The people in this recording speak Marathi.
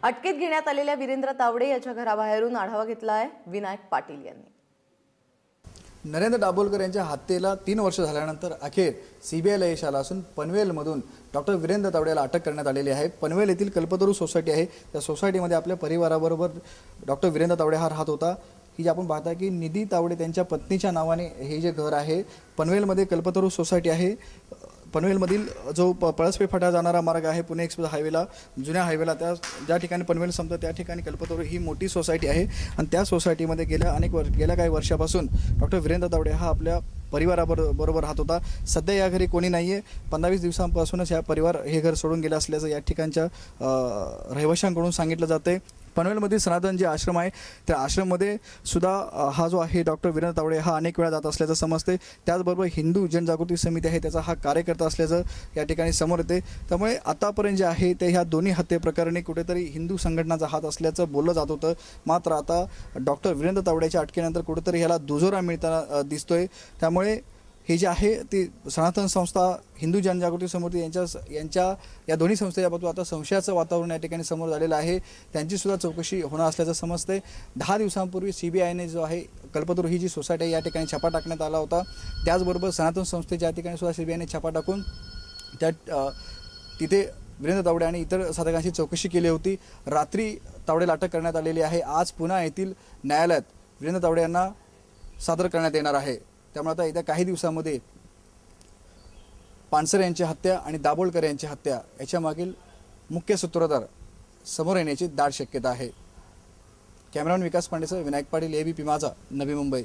अटकेत घेण्यात आलेल्या वीरेंद्र तावडे याच्या घराबाहेरून आढावा घेतला आहे विनायक पाटील यांनी। नरेंद्र दाभोलकर यांच्या हत्येला 3 वर्ष झाल्यानंतर अखेर सीबीआयला यश आलं असून पनवेलमधून डॉक्टर वीरेंद्र तावडेला अटक करण्यात आलेली आहे। पनवेल येथील कल्पतरू सोसायटी आहे, त्या सोसायटीमध्ये आपल्या परिवाराबरोबर डॉक्टर वीरेंद्र तावडे हा राहत होता। ही जी आपण पाहता की निधी तावडे त्यांच्या पत्नीच्या नावाने हे जे घर आहे पनवेलमध्ये कल्पतरू सोसायटी आहे। पनवेलमधील जो पळसपे फाटा जाणारा मार्ग आहे पुणे एक्सप्रेस हायवेला, जुन्या हायवेला त्या ज्या ठिकाणी पनवेल संपतं त्या ठिकाणी कल्पतरू ही मोठी सोसायटी आहे आणि त्या सोसायटीमध्ये गेल्या काही वर्षापासून डॉक्टर वीरेंद्र तावडे हा आपल्या परिवाराबरोबर राहत होता। सध्या या घरी कोणी नाही आहे। 15-20 दिवसांपासूनच हा परिवार हे घर सोडून गेला असल्याचं या ठिकाणच्या रहिवाशांकडून सांगितलं जाते। पनवेलमधील सनातन जे आश्रम आहे त्या आश्रममध्ये सुद्धा हा जो आहे डॉक्टर वीरेंद्र तावडे हा अनेक वेळा जात असल्याचं समजते। त्याचबरोबर हिंदू जनजागृती समिती आहे त्याचा हा कार्यकर्ता असल्याचं या ठिकाणी समोर येते। त्यामुळे आतापर्यंत जे आहे ते ह्या दोन्ही हत्येप्रकरणी कुठेतरी हिंदू संघटनाचा हात असल्याचं बोललं जात होतं। मात्र आता डॉक्टर वीरेंद्र तावडेच्या अटकेनंतर कुठेतरी ह्याला दुजोरा मिळताना दिसतोय। त्यामुळे हे जे आहे ती सनातन संस्था, हिंदू जनजागृती समिती यांच्या या दोन्ही संस्थेच्या बाबतीत आता संशयाचं वातावरण या ठिकाणी समोर झालेलं आहे। त्यांची सुद्धा चौकशी होणार असल्याचं समजते। 10 दिवसांपूर्वी सीबीआयने जो आहे कल्पतरू ही जी सोसायटी आहे या ठिकाणी छापा टाकण्यात आला होता। त्याचबरोबर सनातन संस्थेच्या ठिकाणी सुद्धा सीबीआयने छापा टाकून तिथे वीरेंद्र तावडे आणि इतर साधकांची चौकशी केली होती। रात्री तावडेला अटक करण्यात आलेली आहे। आज पुन्हा येथील न्यायालयात वीरेंद्र तावडे यांना सादर करण्यात येणार आहे। त्यामुळे आता येत्या काही दिवसांमध्ये पानसरे यांची हत्या आणि दाभोलकर यांची हत्या याच्या मागील मुख्य सूत्रधार समोर येण्याची दाट शक्यता आहे। कॅमेरामॅन विकास पांडेसह विनायक पाटील, एबीपी माझा, नवी मुंबई।